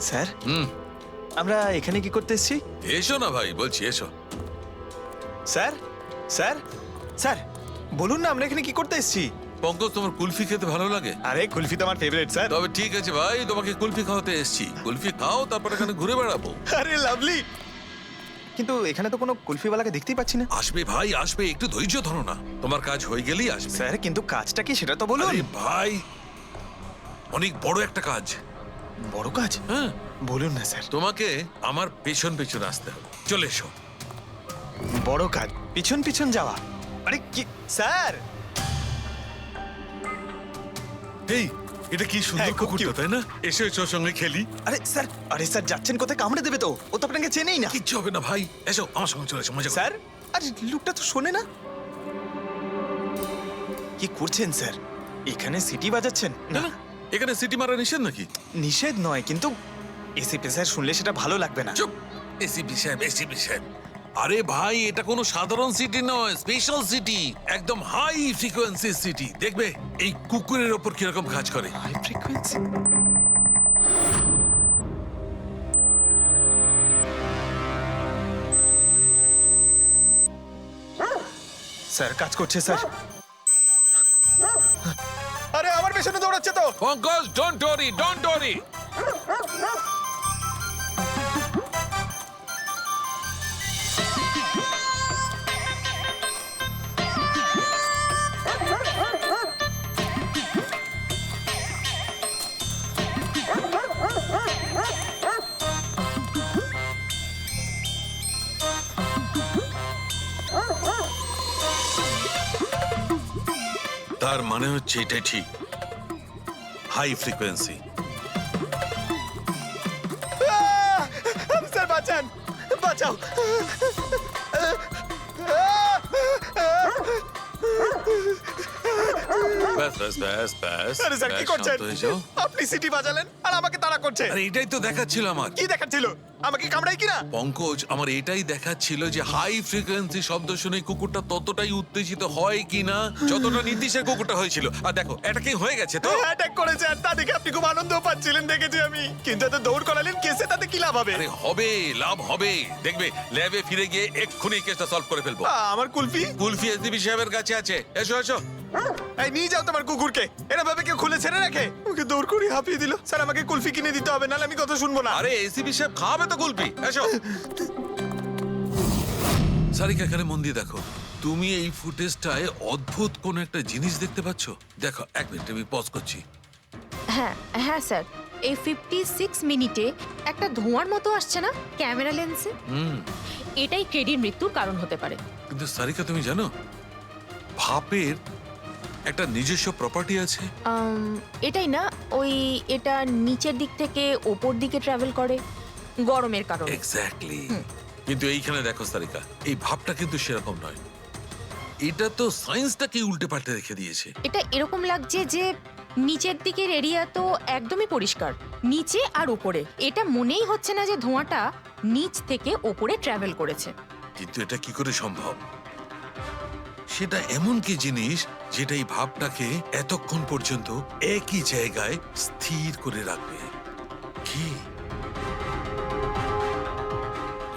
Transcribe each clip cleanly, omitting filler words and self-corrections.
Sir আমরা এখানে কি করতে এসেছি? এসো না ভাই, বলছি এসো। স্যার স্যার স্যার বলুন না আমরা এখানে কি করতে এসেছি? পঙ্কজ, তোমার কুলফি খেতে ভালো লাগে? আরে কুলফি তো আমার ফেভারিট স্যার। তবে ঠিক আছে ভাই, তোমাকে কুলফি খাওয়াতে এসেছি। কুলফি খাও, তারপর এখানে ঘুরে বেড়াবো। আরে লাভলি, কিন্তু এখানে তো কোনো কুলফিওয়ালাকে দেখতেই পাচ্ছি না। আসবে ভাই, আসবে, একটু ধৈর্য ধরো না। তোমার কাজ হয়ে গেলেই আসবে। স্যার কিন্তু কাজটা কি সেটা তো বলুন। আরে ভাই, অনেক বড় একটা কাজ। বড় কাজ? হ্যাঁ, বলুন না স্যার। তোমাকে আমার পেছন পেছন আসতে হবে। চলে এসো। বড় কাজ, পিছন পিছন যাওয়া? আরে কি স্যার! এই, এটা কি সুন্দর হ্যাঁ, খুব কুকুরটা, cute। তাই না? এসো এসো, ওর সঙ্গে খেলি। আরে স্যার যাচ্ছেন কোথায়? কামড়ে দেবে তো, ও তো আপনাকে চেনেই না। কিচ্ছু হবে না ভাই, এসো আমার সঙ্গে, চলে এসো, মজা করো। স্যার আরে লোকটা তো শোনে না। কি করছেন স্যার? এখানে সিটি বাজাচ্ছেন? না না, এখানে সিটি মারা নিষেধ নাকি? নিষেধ নয়, কিন্তু এসিপি স্যার শুনলে সেটা ভালো লাগবে না। চুপ, এসিপি সাহেব, এসিপি সাহেব। আরে ভাই, এটা কোনো সাধারণ সিটি নয়, স্পেশাল সিটি, একদম হাই ফ্রিকোয়েন্সি সিটি। দেখবে এই কুকুরের ওপর কিরকম কাজ করে। High frequency? স্যার কাজ করছে স্যার। আরে আমার পেছনে দৌড়াচ্ছে তো। Pankaj, don't worry, don't worry. তার মানে হচ্ছে এটা ঠিক, হাই ফ্রিকোয়েন্সি। স্যার বাঁচান, বাঁচাও। ব্যাস ব্যাস ব্যাস ব্যাস। আরে স্যার কি ব্যাস, করছেন? শান্ত হয়ে যাও। আপনি সিটি বাজালেন আর আমাকে তাড়া করছে। আরে এটাই তো দেখাচ্ছিল আমার। কি দেখাচ্ছিল? আমাকে কামড়াই কিনা? পঙ্কজ, আমার এটাই দেখাচ্ছিল যে হাই ফ্রিকোয়েন্সি শব্দ শুনে কুকুরটা ততটাই উত্তেজিত হয় কিনা যতটা নীতিশের কুকুরটা হয়েছিল। আর দেখো, এটা কি হয়ে গেছে তো। অ্যাটাক করেছে আর তা দেখে আপনি খুব আনন্দ পাচ্ছিলেন দেখেছি আমি। কিন্তু এত দৌড় করালেন, কেসে তাতে কি লাভ হবে? আরে হবে, লাভ হবে। দেখবে ল্যাবে ফিরে গিয়ে এক্ষুনি কেসটা সলভ করে ফেলবো। আমার কুলফি? কুলফি এসডিপি সাহেবের কাছে আছে। এসো এসো। এই নিয়ে যাও তোমার কুকুরকে। এরা ভাবে কেউ খুলে ছেড়ে রাখে? ওকে দৌড় করে হাঁপিয়ে দিল। স্যার আমাকে কুলফি কিনে দিতে হবে, নাহলে আমি কথা শুনবো না। আরে এসিপি সাহেব খাওয়াবে তো কুলফি। এসো। সারিকা, এখানে মন দিয়ে দেখো। তুমি এই ফুটেজটায় অদ্ভুত কোন একটা জিনিস দেখতে পাচ্ছ? দেখো, এক মিনিট, আমি পজ করছি। হ্যাঁ হ্যাঁ স্যার, এই 56 মিনিটে একটা ধোঁয়ার মতো আসছে না ক্যামেরা লেন্সে? এটাই ক্রেডির মৃত্যুর কারণ হতে পারে। কিন্তু সারিকা, তুমি জানো ভাপের একটা নিজস্ব প্রপার্টি আছে? এটাই না, ওই এটা নিচের দিক থেকে ওপর দিকে ট্রাভেল করে গরমের কারণে। এক্স্যাক্টলি। কিন্তু এইখানে দেখো সারিকা, এই ভাবটা কিন্তু সেরকম নয়। এটা তো সায়েন্সটাকে উল্টে পাল্টে রেখে দিয়েছে। এটা এরকম লাগছে যে নিচের দিকের এরিয়া তো একদমই পরিষ্কার, নিচে আর উপরে এটা মনেই হচ্ছে না যে ধোঁয়াটা নিচ থেকে ওপরে ট্রাভেল করেছে। কিন্তু এটা কি করে সম্ভব? সেটা এমন কি জিনিস যেটা এই ভাবটাকে এতক্ষণ পর্যন্ত একই জায়গায় স্থির করে রাখবে? কি?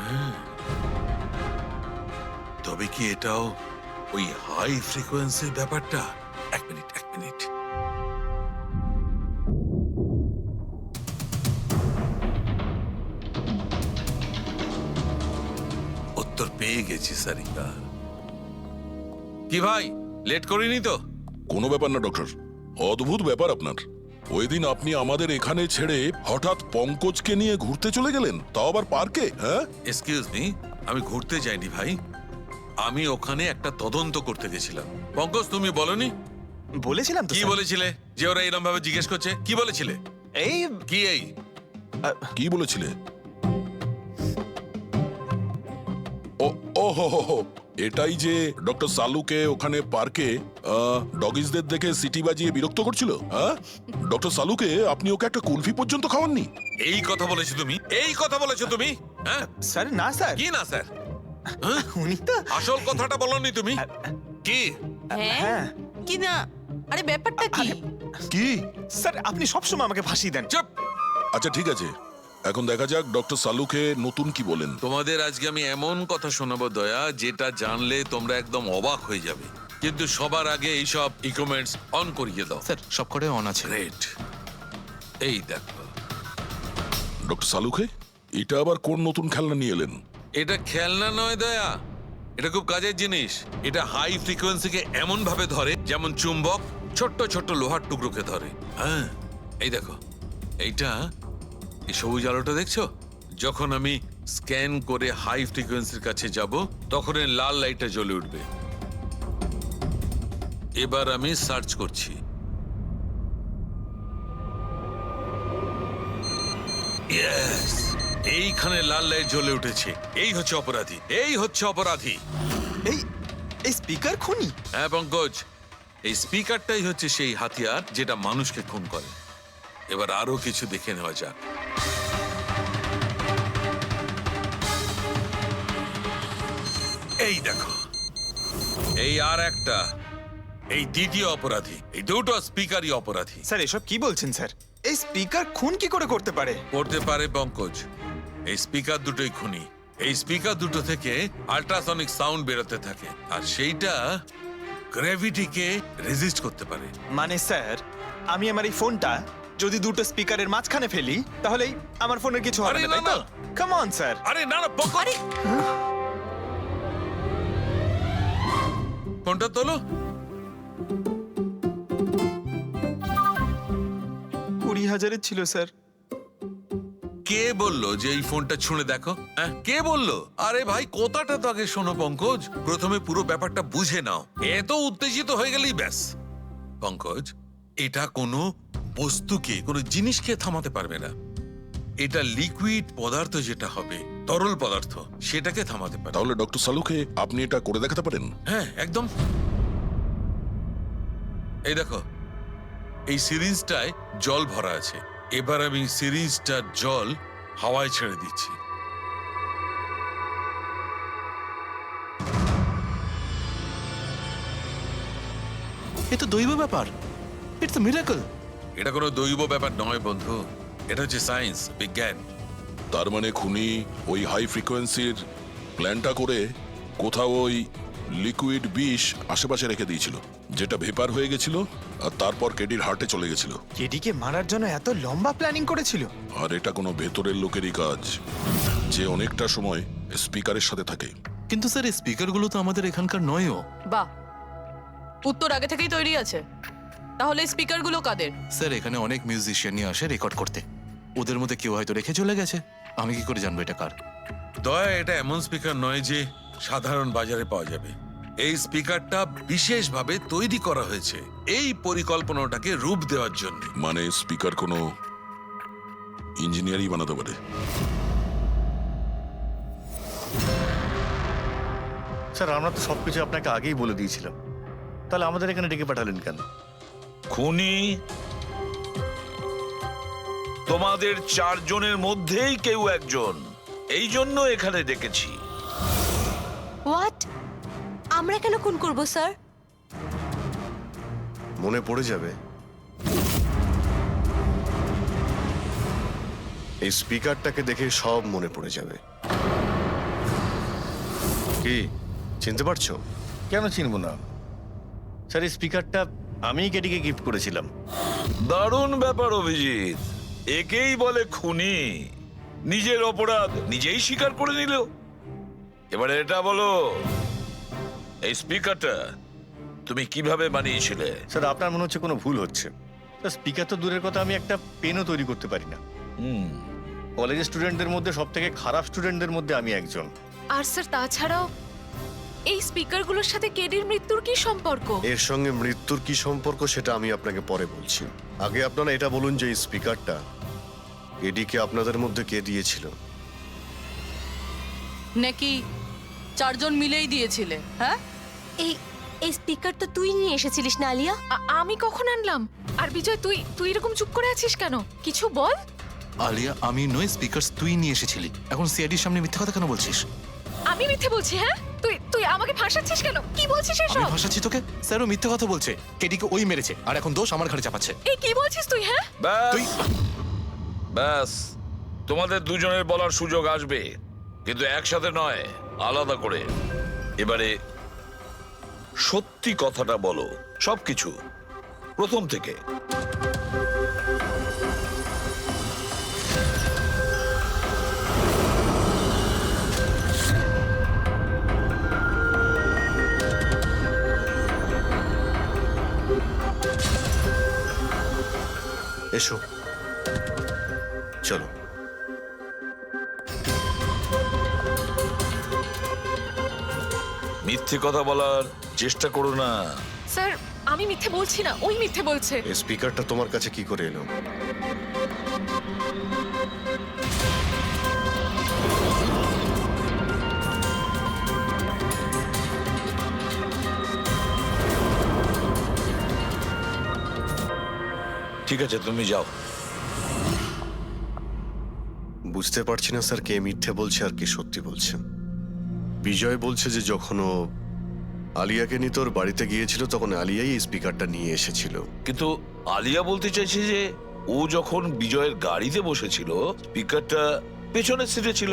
হ্যাঁ। তবে কি এটাও ওই হাই ফ্রিকোয়েন্সির ব্যাপারটা? এক মিনিট, এক মিনিট। উত্তর পেয়ে গেছি সারিকা। কি ভাই, লেট করিনি তো? কোনো ব্যাপার না ডক্টর, অদ্ভুত ব্যাপার আপনার। ওই দিন আপনি আমাদের এখানে ছেড়ে হঠাৎ পঙ্কজকে নিয়ে ঘুরতে চলে গেলেন, তাও আবার পার্কে। হ্যাঁ, এক্সকিউজ মি, আমি ঘুরতে যাইনি ভাই, আমি ওখানে একটা তদন্ত করতে গেছিলাম। পঙ্কজ, তুমি বলনি? বলেছিলাম তো কি স্যার। বলেছিলে যে ওরা এরকম ভাবে জিজ্ঞেস করছে? কি বলেছিলে? এই কি এই? কি বলেছিলে? ও ও হো হো হো, এটাই যে ডক্টর সালুকে ওখানে পার্কে ডগিসদের দেখে সিটি বাজিয়ে বিরক্ত করছিল। হ্যাঁ, ডক্টর সালুকে আপনি ওকে একটা কুলফি পর্যন্ত খাওয়াননি? এই কথা বলেছো তুমি? এই কথা বলেছো তুমি? হ্যাঁ, স্যার না স্যার, কি না স্যার? উনি তো আসল কথাটা বলনি তুমি? কি? হ্যাঁ কি না? আরে ব্যাপারটা কি? কি? স্যার আপনি সবসময় আমাকে ফাঁসিয়ে দেন। চুপ। আচ্ছা ঠিক আছে, এখন দেখা যাক ডক্টর সালুকে নতুন কি বলেন। তোমাদের আজকে আমি এমন কথা শোনাবো দয়া, যেটা জানলে তোমরা একদম অবাক হয়ে যাবে। কিন্তু সবার আগে এইসব ইকুইপমেন্টস অন করিয়ে দাও। স্যার সব কটাই অন আছে। গ্রেট। এই দেখো, ডক্টর সালুকে এটা আবার কোন নতুন খেলনা নিয়ে এলেন? এটা খেলনা নয় দয়া, এটা খুব কাজের জিনিস। এটা হাই ফ্রিকোয়েন্সিকে এমন ভাবে ধরে যেমন চুম্বক ছোট্ট ছোট্ট লোহার টুকরোকে ধরে। হ্যাঁ, এই দেখো, এইটা, এই সবুজ আলোটা দেখছো? যখন আমি স্ক্যান করে হাই ফ্রিকোয়েন্সির কাছে যাব, তখন এই লাল লাইটটা জ্বলে উঠবে। এবার আমি সার্চ করছি। Yes! এইখানে লাল লাইট জ্বলে উঠেছে। এই হচ্ছে অপরাধী, এই হচ্ছে অপরাধী। এই এই স্পিকার খুনি? হ্যাঁ পঙ্কজ, এই স্পিকারটাই হচ্ছে সেই হাতিয়ার যেটা মানুষকে খুন করে। এবার আরো কিছু দেখে নেওয়া যাক। এই দেখো, এই আর একটা, এই দ্বিতীয় অপরাধী। এই দুটো স্পিকারই অপরাধী। স্যার এসব কি বলছেন স্যার? এই স্পিকার খুন কি করে করতে পারে? করতে পারে পঙ্কজ, এই স্পিকার দুটোই খুনি। এই স্পিকার দুটো থেকে আল্ট্রাসনিক সাউন্ড বেরোতে থাকে, আর সেইটা গ্র্যাভিটিকে রেজিস্ট করতে পারে। মানে স্যার, আমি আমার এই ফোনটা যদি দুটো স্পিকারের মাঝখানে ফেলি, তাহলেই আমার ফোনের কিছু হবে আরে না, না, তাই তো? না। Come on sir. আরে না না পঙ্কজ, ফোনটা তোলো। 20,000-এর ছিল স্যার। কে বললো যে এই ফোনটা ছুঁড়ে দেখো? হ্যাঁ, কে বললো? আরে ভাই, কথাটা তো আগে শোনো পঙ্কজ। প্রথমে পুরো ব্যাপারটা বুঝে নাও। এত উত্তেজিত হয়ে গেলেই ব্যাস। পঙ্কজ, এটা কোনো বস্তুকে, কোনো জিনিসকে থামাতে পারবে না। এটা লিকুইড পদার্থ, যেটা হবে তরল পদার্থ, সেটাকে থামাতে পারে। তাহলে ডক্টর সালুকে আপনি এটা করে দেখাতে পারেন? হ্যাঁ, একদম। এই দেখো, এই সিরিঞ্জটায় জল ভরা আছে। এবার আমি সিরিঞ্জটার জল হাওয়ায় ছেড়ে দিচ্ছি। এ তো দৈব ব্যাপার, ইটস আ মিরাকল। এটা কোনো দৈব ব্যাপার নয় বন্ধু, এটা হচ্ছে সায়েন্স, বিজ্ঞান। তার মানে খুনি ওই হাই ফ্রিকোয়েন্সির প্ল্যানটা করে কোথাও ওই লিকুইড বিষ আশেপাশে রেখে দিয়েছিল, যেটা ভেপার হয়ে গেছিল, আর তারপর কেডির হার্টে চলে গেছিল। কেডিকে মারার জন্য এত লম্বা প্ল্যানিং করেছিল? আর এটা কোনো ভেতরের লোকেরই কাজ, যে অনেকটা সময় স্পিকারের সাথে থাকে। কিন্তু স্যার এই স্পিকারগুলো তো আমাদের এখানকার নয়ও। বাহ, উত্তর আগে থেকেই তৈরি আছে। তাহলে এই স্পিকারগুলো কাদের? স্যার এখানে অনেক মিউজিশিয়ানই আসে রেকর্ড করতে, ওদের মধ্যে কেউ হয়তো রেখে চলে গেছে। আমি কি করে জানবো এটা কার? দয়া, এটা এমন স্পিকার নয় যে সাধারণ বাজারে পাওয়া যাবে। এই স্পিকারটা বিশেষভাবে তৈরি করা হয়েছে এই পরিকল্পনাটাকে রূপ দেওয়ার জন্য। মানে স্পিকার কোনো ইঞ্জিনিয়ারই বানাতে পারে। স্যার আমরা তো সবকিছু আপনাকে আগেই বলে দিয়েছিলাম, তাহলে আমাদের এখানে ডেকে পাঠালেন কেন? খুনি তোমাদের চারজনের মধ্যেই কেউ একজন, এই জন্য এখানে ডেকেছি। হোয়াট? আমরা কেন খুন করব স্যার? মনে পড়ে যাবে, এই স্পিকারটাকে দেখে সব মনে পড়ে যাবে। কি চিনতে পারছো? কেন চিনবো না স্যার, এই স্পিকারটা আমিই কেডিকে গিফট করেছিলাম। দারুণ ব্যাপার অভিজিৎ, একেই বলে খুনি। নিজের অপরাধ নিজেই স্বীকার করে নিল। এবারে এটা বলো, এই স্পিকারটা তুমি কিভাবে বানিয়েছিলে? স্যার আপনার মনে হচ্ছে কোনো ভুল হচ্ছে। স্যার স্পিকার তো দূরের কথা, আমি একটা পেনও তৈরি করতে পারি না। কলেজের স্টুডেন্টদের মধ্যে সব থেকে খারাপ স্টুডেন্টদের মধ্যে আমি একজন। আর স্যার তাছাড়াও এই স্পিকারগুলোর সাথে কেডির মৃত্যুর কি সম্পর্ক? এর সঙ্গে মৃত্যুর কি সম্পর্ক সেটা আমি আপনাকে পরে বলছি। আগে আপনারা এটা বলুন যে এই স্পিকারটা এডিকে আপনাদের মধ্যে কে দিয়েছিল? নাকি চারজন মিলেই দিয়েছিলে? হ্যাঁ, এই এই স্পিকার তো তুই নিয়ে এসেছিলিস না আলিয়া? আমি কখন আনলাম? আর বিজয়, তুই তুই এরকম চুপ করে আছিস কেন? কিছু বল। আলিয়া, আমি নয়, স্পিকার তুই নিয়ে এসেছিলি। এখন সিআইডির সামনে মিথ্যা কথা কেন বলছিস? আমি মিথ্যে বলছি? হ্যাঁ, তুই তুই আমাকে ফাঁসাচ্ছিস কেন? কি বলছিস আমি এসব? ভাসাচ্ছি তোকে? স্যারও মিথ্যা কথা বলছে, কেডিকে ওই মেরেছে, আর এখন দোষ আমার ঘাড়ে চাপাচ্ছে। এই কি বলছিস তুই? হ্যাঁ, ব্যাস তুই ব্যাস, তোমাদের দুজনের বলার সুযোগ আসবে, কিন্তু একসাথে নয়, আলাদা করে। এবারে সত্যি কথাটা বলো, সবকিছু প্রথম থেকে। এসো, চলো। মিথ্যে কথা বলার চেষ্টা করো না। স্যার, আমি মিথ্যে বলছি না, ওই মিথ্যে বলছে। এই স্পিকারটা তোমার কাছে কি করে এলো? ঠিক আছে, তুমি যাও। বুঝতে পারছি না স্যার, কে মিথ্যে বলছে আর কে সত্যি বলছে। বিজয় বলছে যে যখন ও আলিয়াকে নিয়ে তোর বাড়িতে গিয়েছিল তখন আলিয়াই এই স্পিকারটা নিয়ে এসেছিল। কিন্তু আলিয়া বলতে চাইছে যে ও যখন বিজয়ের গাড়িতে বসেছিল স্পিকারটা পেছনের সিটে ছিল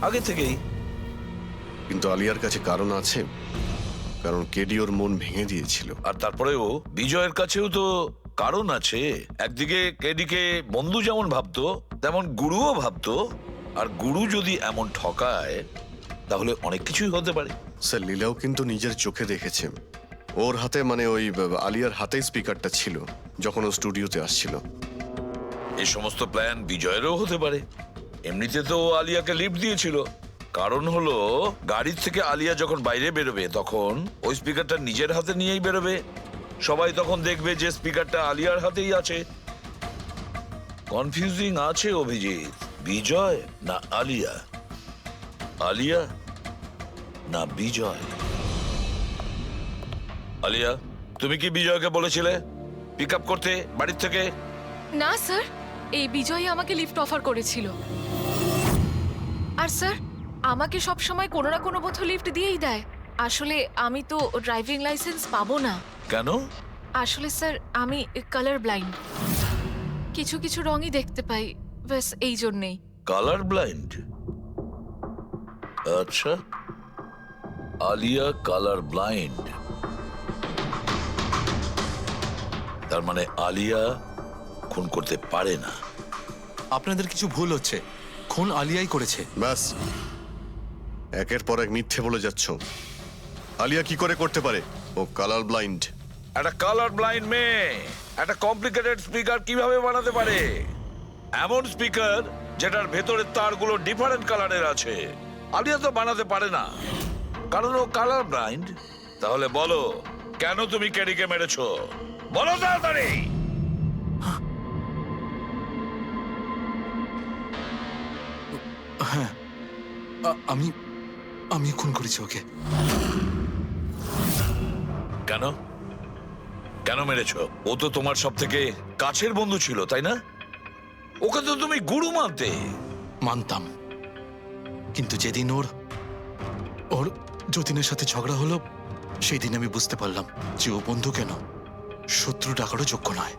আগে থেকেই। কিন্তু আলিয়ার কাছে কারণ আছে, কারণ কেডি ওর মন ভেঙে দিয়েছিল। আর তারপরেও বিজয়ের কাছেও তো কারণ আছে। একদিকে কেডিকে বন্ধু যেমন ভাবতো তেমন গুরুও ভাবতো, আর গুরু যদি এমন ঠকায় তাহলে অনেক কিছুই হতে পারে। স্যার, লীলাও কিন্তু নিজের চোখে দেখেছে ওর হাতে, মানে ওই আলিয়ার হাতেই স্পিকারটা ছিল যখন ও স্টুডিওতে আসছিল। এই সমস্ত প্ল্যান বিজয়েরও হতে পারে। এমনিতে তো ও আলিয়াকে লিফট দিয়েছিল, কারণ হলো গাড়ির থেকে আলিয়া যখন বাইরে বেরোবে তখন ওই স্পিকারটা নিজের হাতে নিয়েই বেরোবে। সবাই তখন দেখবে যে স্পিকারটা আলিয়ার হাতেই আছে। কনফিউজিং আছে অভিজিৎ। বিজয় না আলিয়া, আলিয়া না বিজয়। আলিয়া, তুমি কি বিজয়কে বলেছিলে পিক আপ করতে বাড়ির থেকে? না স্যার, এই বিজয়ই আমাকে লিফট অফার করেছিল। আর স্যার, আমাকে সব সময় কোনো না কোনো বোধ লিফট দিয়েই দেয়। আসলে আমি তো ড্রাইভিং লাইসেন্স পাবো না। কেন? আসলে স্যার, আমি কালার ব্লাইন্ড, কিছু কিছু রঙই দেখতে পাই, ব্যাস এই জন্যেই। Colour blind? আচ্ছা, আলিয়া কালার ব্লাইন্ড। তার মানে আলিয়া খুন করতে পারে না। আপনাদের কিছু ভুল হচ্ছে, খুন আলিয়াই করেছে। ব্যাস, একের পর এক মিথ্যে বলে যাচ্ছ। আলিয়া কি করে করতে পারে? ও কালার ব্লাইন্ড। একটা কালার ব্লাইন্ড মেয়ে একটা কমপ্লিকেটেড স্পিকার কিভাবে বানাতে পারে? এমন স্পিকার যেটার ভেতরের তারগুলো ডিফারেন্ট কালারের আছে। আলিয়া তো বানাতে পারে না, কারণ ও কালার ব্লাইন্ড। তাহলে বলো, কেন তুমি কেডিকে মেরেছো? বলো তাড়াতাড়ি। আমি আমি খুন করেছি ওকে। কেন কেন মেরেছো? ও তো তোমার সব থেকে কাছের বন্ধু ছিল, তাই না? ওকে তো তুমি গুরু মানতে। মানতাম, কিন্তু যেদিন ওর যতীনের সাথে ঝগড়া হলো সেই দিন আমি বুঝতে পারলাম যে ও বন্ধু কেন শত্রু ডাকারও যোগ্য নয়।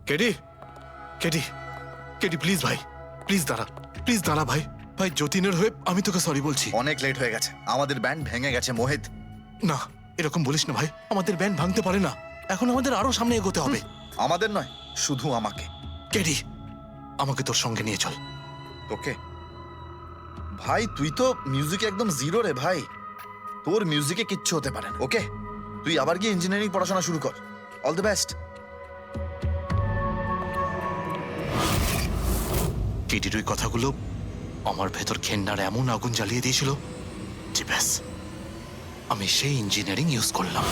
কেডি, কেডি, কেডি প্লিজ ভাই, প্লিজ দাঁড়া ভাই। ভাই, যতীনের হয়ে আমি তোকে সরি বলছি। অনেক লেট হয়ে গেছে, আমাদের ব্যান্ড ভেঙে গেছে মোহিত। না, এরকম বলিস না ভাই, আমাদের ব্যান্ড ভাঙতে পারে না। এখন আমাদের আরো সামনে এগোতে হবে। আমাদের নয়, শুধু আমাকে। কেডি, আমাকে তোর সঙ্গে নিয়ে চল। ওকে ভাই, তুই তো মিউজিকে একদম জিরো রে ভাই। তোর মিউজিকে কিচ্ছু হতে পারে না। ওকে, তুই আবার গিয়ে ইঞ্জিনিয়ারিং পড়াশোনা শুরু কর। All the best. কেডির ওই কথাগুলো আমার ভেতর ঘেন্নার এমন আগুন জ্বালিয়ে দিয়েছিল যে ব্যাস, আমি সেই ইঞ্জিনিয়ারিং ইউজ করলাম।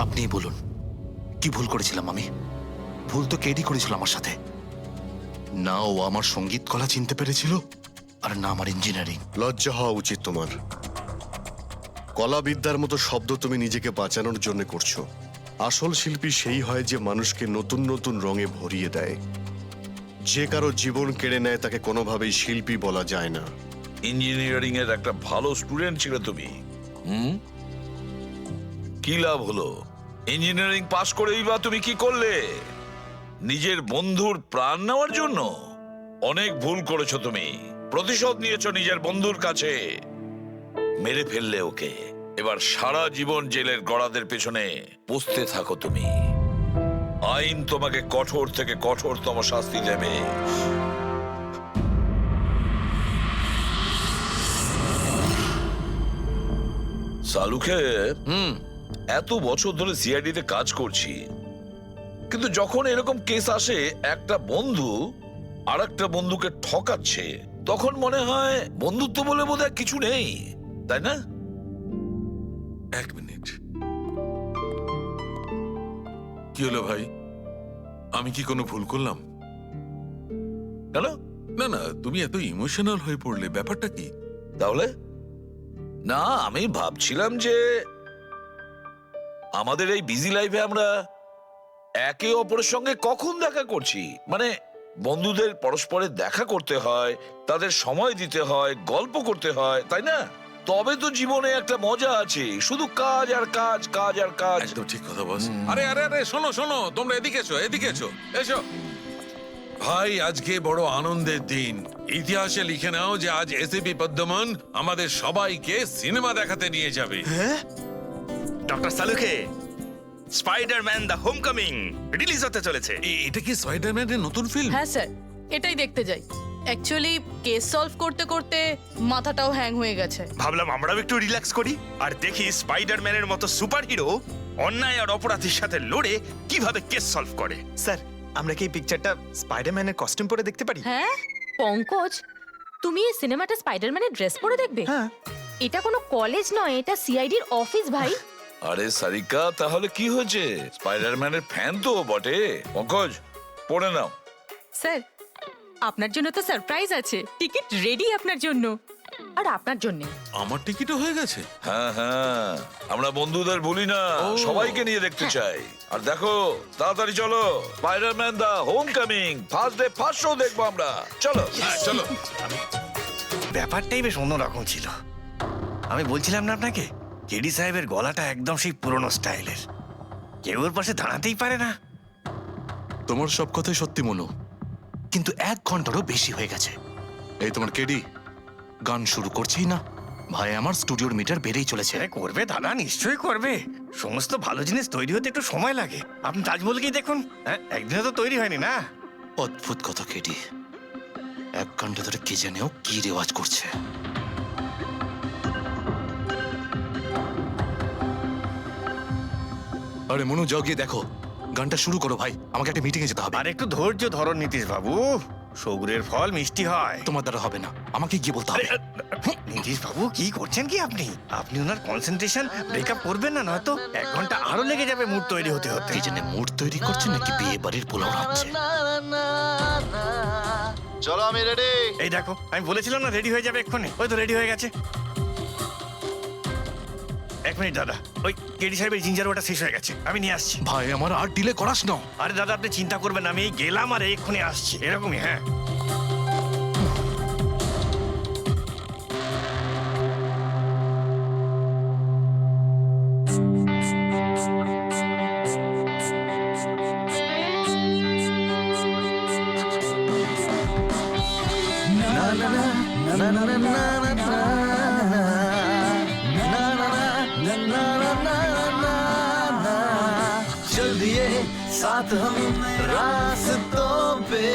আপনিই বলুন, কি ভুল করেছিলাম আমি? ভুল তো কেডি করেছিল আমার সাথে। না ও আমার সঙ্গীত কলা চিনতে পেরেছিল, আর না আমার ইঞ্জিনিয়ারিং। লজ্জা হওয়া উচিত তোমার। কলাবিদ্যার মতো শব্দ তুমি নিজেকে বাঁচানোর জন্য করছো। আসল শিল্পী সেই হয় যে মানুষকে নতুন নতুন রঙে ভরিয়ে দেয়। যে কারো জীবন কেড়ে নেয় তাকে কোনোভাবেই শিল্পী বলা যায় না। ইঞ্জিনিয়ারিং এর একটা ভালো স্টুডেন্ট ছিল তুমি। কি লাভ হলো? ইঞ্জিনিয়ারিং পাশ করেই বা তুমি কি করলে? নিজের বন্ধুর প্রাণ নেওয়ার জন্য? অনেক ভুল করেছো তুমি। প্রতিশোধ নিয়েছো নিজের বন্ধুর কাছে। মেরে ফেললে ওকে। এবার সারা জীবন জেলের গড়াদের পেছনে পৌঁছতে থাকো তুমি। আইন তোমাকে কঠোর থেকে কঠোরতম শাস্তি দেবে। সালুকে এত বছর ধরে সিআইডি তে কাজ করছি, কিন্তু যখন এরকম কেস আসে একটা বন্ধু আর একটা বন্ধুকে ঠকাচ্ছে, তখন মনে হয় বন্ধুত্ব বলে বোধহয় কিছু নেই, তাই না? এক মিনিট, কি হলো ভাই? আমি কি কোনো ভুল করলাম? কেন? না না, তুমি এত ইমোশনাল হয়ে পড়লে, ব্যাপারটা কি? তাহলে না, আমি ভাবছিলাম যে আমাদের এই বিজি লাইফে আমরা একে অপরের সঙ্গে কখন দেখা করছি। মানে বন্ধুদের পরস্পরের দেখা করতে হয়, তাদের সময় দিতে হয়, গল্প করতে হয়, তাই না? তবে তো জীবনে একটা মজা আছে। শুধু কাজ আর কাজ, কাজ আর কাজ। একদম ঠিক কথা বস। আরে আরে আরে, শোনো শোনো, তোমরা এদিকে এসো, এদিকে এসো, এসো। ভাই, আজকে বড় আনন্দের দিন। ইতিহাসে লিখে নাও যে আজ এসিপি পদ্মমন আমাদের সবাইকে সিনেমা দেখাতে নিয়ে যাবে। ডক্টর সালুকে স্পাইডারম্যান দ্য হোমকামিং রিলিজ হতে চলেছে। এটা কি স্পাইডারম্যানের নতুন ফিল্ম? হ্যাঁ স্যার, এটাই দেখতে যাই। অ্যাকচুয়ালি কেস সলভ করতে করতে মাথাটাও হ্যাং হয়ে গেছে। ভাবলাম আমরাও একটু রিল্যাক্স করি আর দেখি স্পাইডারম্যানের মতো সুপারহিরো অন্যায় আর অপরাধীর সাথে লড়ে কিভাবে কেস সলভ করে। স্যার, আমরা কি এই পিকচারটা স্পাইডারম্যানের কস্টিউম পরে দেখতে পারি? হ্যাঁ পঙ্কজ, তুমি এই সিনেমাটা স্পাইডারম্যানের ড্রেস পরে দেখবে? হ্যাঁ। এটা কোনো কলেজ নয়, এটা সিআইডির অফিস ভাই। আরে সারিকা, তাহলে কি হয়েছে? স্পাইডারম্যানের ফ্যান তো বটে। পঙ্কজ, পড়ে নাও। স্যার, আপনার জন্য তো সারপ্রাইজ আছে। টিকিট রেডি আপনার জন্য আর আপনার জন্য। আমার টিকিটও হয়ে গেছে? হ্যাঁ হ্যাঁ, আমরা বন্ধুদের ভুলি না, সবাইকে নিয়ে দেখতে চাই। আর দেখো, তাড়াতাড়ি চলো, Spiderman the homecoming first day first show দেখবো আমরা। চলো। হ্যাঁ চলো। ব্যাপারটাই বেশ অন্যরকম ছিল। আমি বলছিলাম না আপনাকে, কেডি সাহেবের গলাটা একদম সেই পুরনো স্টাইলের। কেউ ওর পাশে দাঁড়াতেই পারে না। তোমার সব কথাই সত্যি মনু, কিন্তু 1 ঘন্টারও বেশি হয়ে গেছে। এই তোমার কেডি গান শুরু করছেই না। ভাই, আমার স্টুডিওর মিটার বেড়েই চলেছে। করবে দাদা, নিশ্চয়ই করবে। সমস্ত ভালো জিনিস তৈরি হতে একটু সময় লাগে। আপনি তাজমহলকেই দেখুন, একদিনে তো তৈরি হয়নি না। অদ্ভুত কথা কেডি, 1 ঘন্টা ধরে কে জানেও কি রেওয়াজ করছে। আরে মনু, যাও গিয়ে দেখো। গানটা শুরু করো ভাই, আমাকে একটা মিটিং এ যেতে হবে। আর একটু ধৈর্য ধরো নীতিশ বাবু, সৌগুরের ফল মিষ্টি হয়। তোমার দ্বারা হবে না, আমাকে গিয়ে বলতে হবে। নীতিশ বাবু, কি করছেন কি আপনি? আপনি ওনার কনসেন্ট্রেশন ব্রেকআপ করবেন না, নয়তো 1 ঘন্টা আরো লেগে যাবে মুড তৈরি হতে হতে। এই জন্য মুড তৈরি করছে নাকি বিয়ে বাড়ির পোলাও রাখছে? চলো, আমি রেডি। এই দেখো, আমি বলেছিলাম না রেডি হয়ে যাবে এক্ষুনি। ওই তো রেডি হয়ে গেছে। 1 মিনিট দাদা, ওই কেডি সাহেবের জিঞ্জার ওটা শেষ হয়ে গেছে, আমি নিয়ে আসছি। ভাই, আমার আর ডিলে করাস না। আরে দাদা, আপনি চিন্তা করবেন, আমি এই গেলাম আর এক্ষুনি আসছি, এরকমই। হ্যাঁ, चल दिए साथ हम रास्तों पे,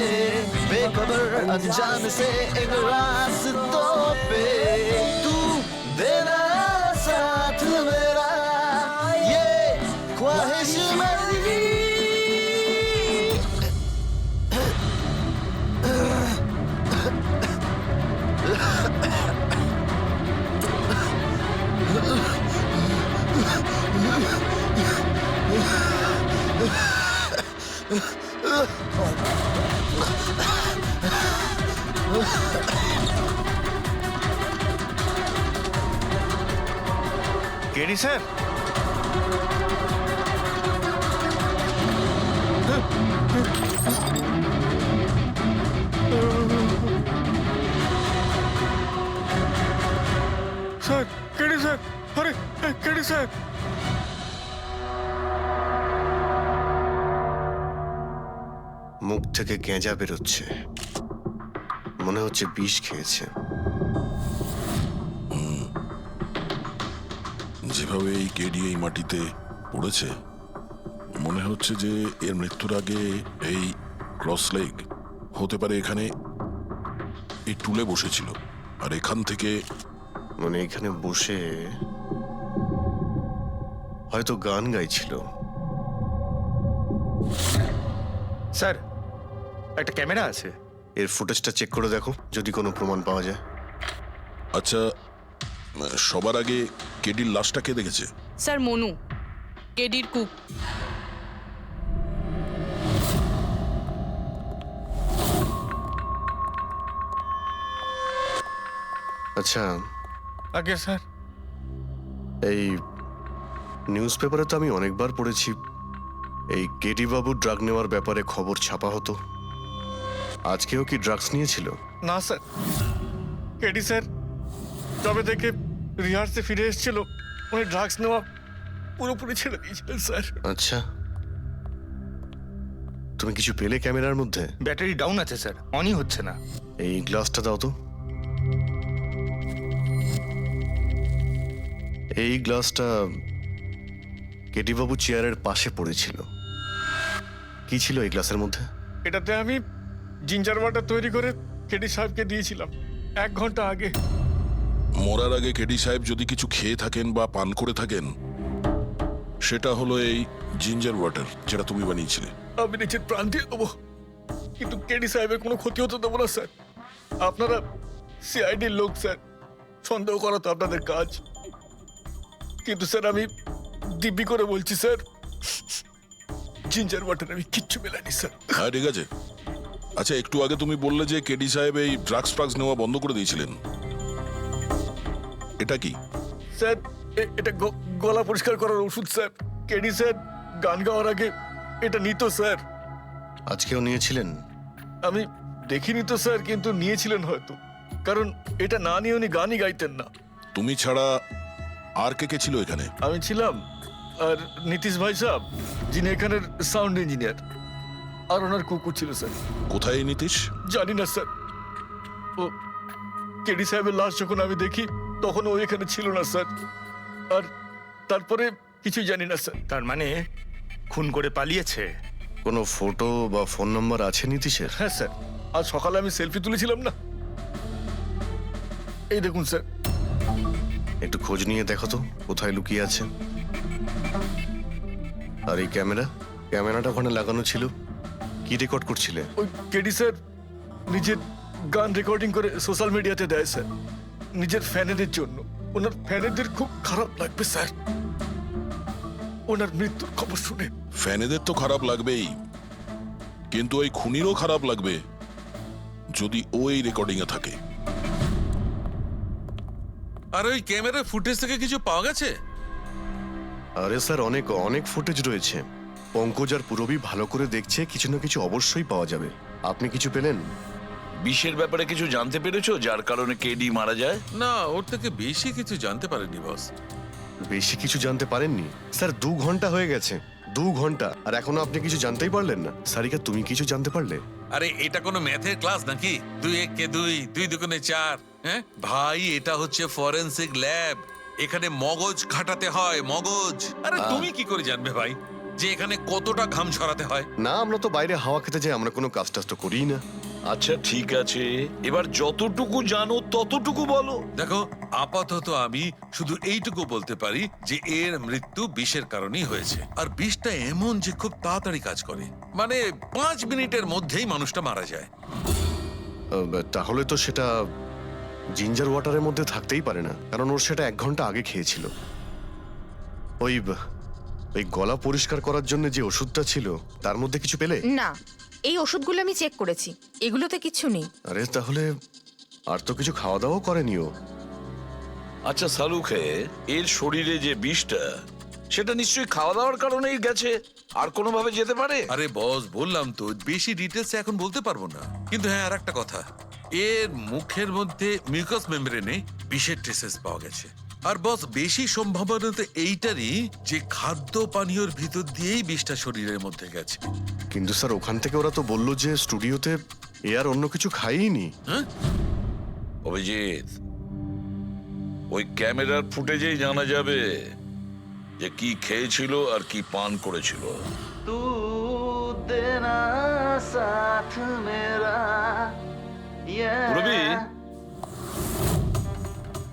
बेखबर अनजान से एक रास्तों पे, तू देना साथ मेरा, ये ख्वाहिश मेरी। KD sir, sir KD sir, আরে কেডি স্যার। মুখ থেকে গেঁজা বেরোচ্ছে, মনে হচ্ছে বিষ খেয়েছে। যেভাবে এই কেডি এই মাটিতে পড়েছে, মনে হচ্ছে যে এর মৃত্যুর আগে এই ক্রস লেগ হতে পারে এখানে এই টুলে বসেছিল, আর এখান থেকে মানে এখানে বসে হয়তো গান গাইছিল। স্যার একটা ক্যামেরা আছে, এর ফুটেজটা চেক করে দেখো, যদি কোনো প্রমাণ পাওয়া যায়। আচ্ছা, সবার আগে কেডির লাশটা কে দেখেছে? স্যার মনু, কেডির কুক। আচ্ছা, আগে স্যার এই নিউজ পেপারে তো আমি অনেকবার পড়েছি এই কেডি বাবু ড্রাগ নেওয়ার ব্যাপারে খবর ছাপা হতো। আজকেও কি ড্রাগস নিয়েছিল? না স্যার, কেডি স্যার তবে থেকে রিহার্সে ফিরে এসেছিল, উনি ড্রাগস নেওয়া পুরোপুরি ছেড়ে দিয়েছিলেন স্যার। আচ্ছা, তুমি কিছু পেলে ক্যামেরার মধ্যে? ব্যাটারি ডাউন আছে স্যার, অনই হচ্ছে না। এই গ্লাসটা দাও তো। এই গ্লাসটা কেডি বাবু চেয়ারের পাশে পড়েছিল। কি ছিল এই গ্লাসের মধ্যে? এটাতে আমি জিঞ্জার ওয়াটার তৈরি করে কেডি সাহেবকে দিয়েছিলাম 1 ঘন্টা আগে। মরার আগে কেডি সাহেব যদি কিছু খেয়ে থাকেন বা পান করে থাকেন, সেটা হলো এই জিঞ্জার ওয়াটার, যেটা তুমি বানিয়েছিলে। আমি নিজের প্রাণ দিয়ে দেবো, কিন্তু কেডি সাহেবের কোনো ক্ষতি হতে দেবো না স্যার। আপনারা সিআইডির লোক স্যার, সন্দেহ করা তো আপনাদের কাজ, কিন্তু স্যার আমি দিব্যি করে বলছি স্যার, জিঞ্জার ওয়াটার আমি কিচ্ছু মেলাইনি স্যার। হ্যাঁ, ঠিক আছে। আচ্ছা, একটু আগে তুমি বললে যে কেডি সাহেব এই ড্রাগস ফ্রাগস নেওয়া বন্ধ করে দিয়েছিলেন, এটা কি? স্যার এটা গলা পরিষ্কার করার ওষুধ স্যার। কেডি স্যার গান গাওয়ার আগে এটা নিত স্যার। আজকেও নিয়েছিলেন? আমি দেখিনি তো স্যার, কিন্তু নিয়েছিলেন হয়তো, কারণ এটা না নিয়ে উনি গানই গাইতেন না। তুমি ছাড়া আর কে কে ছিল এখানে? আমি ছিলাম, আর নীতিশ ভাই সাহেব, যিনি এখানের সাউন্ড ইঞ্জিনিয়ার, আর ওনার কুকুর ছিল স্যার। কোথায় এই নীতিশ? জানি না স্যার, ও কেডি সাহেবের লাশ যখন আমি দেখি তখন ও এখানে ছিল না স্যার, আর তারপরে কিছুই জানি না স্যার। তার মানে খুন করে পালিয়েছে? কোনো ফটো বা ফোন নাম্বার আছে নীতিশের? হ্যাঁ স্যার, আজ সকালে আমি সেলফি তুলেছিলাম না, এই দেখুন স্যার। একটু খোঁজ নিয়ে দেখো তো কোথায় লুকিয়ে আছে। আর এই ক্যামেরাটা ওখানে লাগানো ছিল, কি রেকর্ড করছিলে? ওই কেডি স্যার নিজের গান রেকর্ডিং করে সোশ্যাল মিডিয়াতে দেয় স্যার, নিজের ফ্যানেদের জন্য। ওনার ফ্যানেদের খুব খারাপ লাগবে স্যার ওনার মৃত্যুর খবর শুনে। ফ্যানেদের তো খারাপ লাগবেই, কিন্তু ওই খুনিরও খারাপ লাগবে যদি ও এই রেকর্ডিং এ থাকে। আর ওই ক্যামেরার ফুটেজ থেকে কিছু পাওয়া গেছে? আরে স্যার, অনেক অনেক ফুটেজ রয়েছে। পঙ্কজ আর পুরবী ভালো করে দেখছে, কিছু না কিছু অবশ্যই পাওয়া যাবে। আপনি কিছু পেলেন? বিষের ব্যাপারে কিছু জানতে পেরেছো যার কারণে কেডি মারা যায়? না, ওর থেকে বেশি কিছু জানতে পারেনি বস। বেশি কিছু জানতে পারেননি স্যার? 2 ঘন্টা হয়ে গেছে, 2 ঘন্টা, আর এখনো আপনি কিছু জানতেই পারলেন না। সারিকা, তুমি কিছু জানতে পারলে? আরে এটা কোনো ম্যাথের ক্লাস নাকি? 2 × 1 = 2, 2 × 2 = 4। হ্যাঁ ভাই, এটা হচ্ছে ফরেনসিক ল্যাব, এখানে মগজ খাটাতে হয়, মগজ। আরে তুমি কি করে জানবে ভাই যে এখানে কতটা ঘাম ছড়াতে হয়? না, আমরা তো বাইরে হাওয়া খেতে যাই, আমরা কোনো কাজ টাজ তো করিই না। আচ্ছা ঠিক আছে, এবার যতটুকু জানো ততটুকু বলো। দেখো, আপাতত আমি শুধু এইটুকু বলতে পারি যে এর মৃত্যু বিষের কারণেই হয়েছে। আর বিষটা এমন যে খুব তাড়াতাড়ি কাজ করে, মানে 5 মিনিটের মধ্যেই মানুষটা মারা যায়। তাহলে তো সেটা জিঞ্জার ওয়াটারের মধ্যে থাকতেই পারে না, কারণ ওর সেটা 1 ঘন্টা আগে খেয়েছিল। ওই গলা পরিষ্কার করার জন্য যে ওষুধটা ছিল তার মধ্যে কিছু পেলে? না, এই ওষুধগুলো আমি চেক করেছি, এগুলোতে কিচ্ছু নেই। আরে তাহলে আর তো কিছু খাওয়া দাওয়া করেনি ও। আচ্ছা সালুকে, এর শরীরে যে বিষটা, সেটা নিশ্চয়ই খাওয়া দাওয়ার কারণেই গেছে, আর কোনোভাবে যেতে পারে? আরে বস, বললাম তো বেশি ডিটেলস এখন বলতে পারবো না, কিন্তু হ্যাঁ আর একটা কথা, এর মুখের মধ্যে মিউকাস মেমব্রেনে বিষের ট্রেসেস পাওয়া গেছে। আর বস, বেশি সম্ভাবনা তো এইটারই যে খাদ্য পানীয়র ভিতর দিয়েই বিষটা শরীরের মধ্যে গেছে। কিন্তু স্যার ওখান থেকে ওরা তো বললো যে স্টুডিওতে এ আর অন্য কিছু খাইনি। হ্যাঁ, অভিজিৎ, ওই ক্যামেরার ফুটেজেই জানা যাবে যে কি খেয়েছিল আর কি পান করেছিল। পুরবি,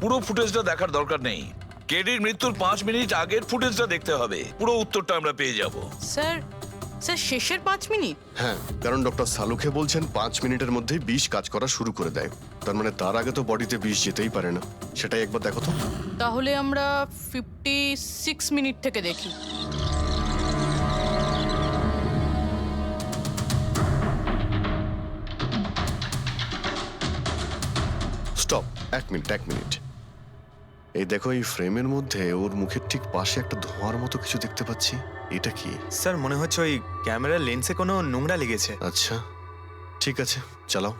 পুরো ফুটেজটা দেখার দরকার নেই। কেডির মৃত্যুর 5 মিনিট আগের ফুটেজটা দেখতে হবে, পুরো উত্তরটা আমরা পেয়ে যাব। স্যার স্যার শেষের 5 মিনিট? হ্যাঁ, কারণ ডক্টর সালুখে বলছেন 5 মিনিটের মধ্যেই বিষ কাজ করা শুরু করে দেয়। তার মানে তার আগে তো বডিতে বিষ যেতেই পারে না। সেটাই একবার দেখো তো। তাহলে আমরা 56 মিনিট থেকে দেখি। Stop, 1 minute. এই দেখো, এই ফ্রেমের মধ্যে ওর মুখের ঠিক পাশে একটা ধোঁয়ার মতো কিছু দেখতে পাচ্ছি। এটা কি? স্যার মনে হচ্ছে ওই ক্যামেরার লেন্সে কোনো নোংরা লেগেছে। আচ্ছা, ঠিক আছে, চালাও।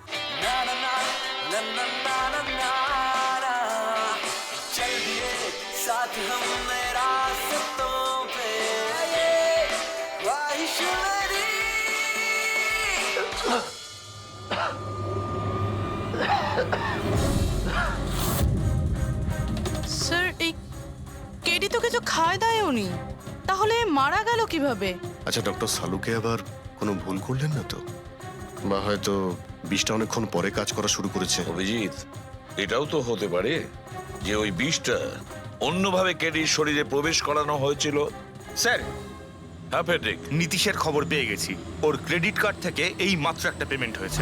স্যার এই কেডি তো কিছু খায় দায়ও নি, তাহলে মারা গেল কিভাবে? আচ্ছা, ডক্টর সালুকে আবার কোনো ভুল করলেন না তো? বা হয়তো বিষটা অনেকক্ষণ পরে কাজ করা শুরু করেছে। অভিজিৎ, এটাও তো হতে পারে যে ওই বিষটা অন্যভাবে কেডির শরীরে প্রবেশ করানো হয়েছিল। স্যার, হ্যাঁ ফেডরিক, নীতিশের খবর পেয়ে গেছি। ওর ক্রেডিট কার্ড থেকে এই মাত্র একটা পেমেন্ট হয়েছে।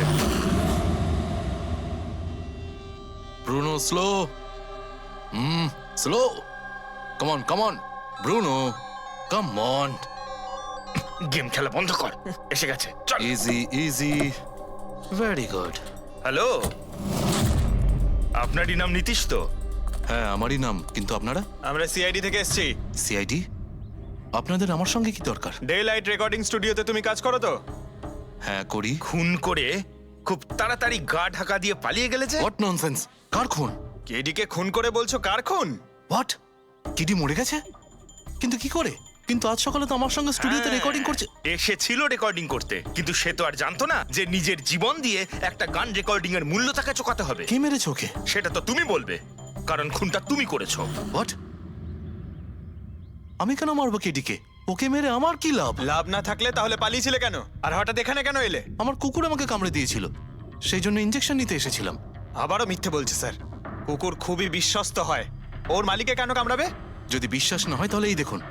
Bruno, slow. Slow. Come on Bruno, come on. Game খেলা বন্ধ কর, এসে গেছে, চল। ইজি। Very good. হ্যালো, আপনারই নাম নীতিশ তো? হ্যাঁ, আমারই নাম। কিন্তু আপনারা? আমরা সিআইডি থেকে এসেছি। সিআইডি? আপনাদের আমার সঙ্গে কি দরকার? ডে লাইট রেকর্ডিং স্টুডিওতে তুমি কাজ করো তো? হ্যাঁ, করি। খুন করে খুব তাড়াতাড়ি গা ঢাকা দিয়ে পালিয়ে গেলে যে? What nonsense! কার খুন? কেডিকে খুন করে বলছো কার খুন? হোয়াট? কেডি মরে গেছে? কিন্তু কি করে? কিন্তু আজ সকালে তো আমার সঙ্গে স্টুডিওতে রেকর্ডিং করছে। এসেছিল রেকর্ডিং করতে, কিন্তু সে তো আর জানতো না যে নিজের জীবন দিয়ে একটা গান রেকর্ডিং এর মূল্য তাকে চোকাতে হবে। কে মেরেছে ওকে? সেটা তো তুমি বলবে, কারণ খুনটা তুমি করেছো। হোয়াট? আমি কেন মারবো কেডিকে? ওকে মেরে আমার কি লাভ? লাভ না থাকলে তাহলে পালিয়েছিলে কেন? আর হঠাৎ এখানে কেন এলে? আমার কুকুর আমাকে কামড়ে দিয়েছিল, সেই জন্য ইনজেকশন নিতে এসেছিলাম। আবারও মিথ্যে বলছে স্যার। কুকুর খুবই বিশ্বস্ত হয়, ওর মালিককে কেন কামড়াবে? যদি বিশ্বাস না হয় তাহলে এই দেখুন।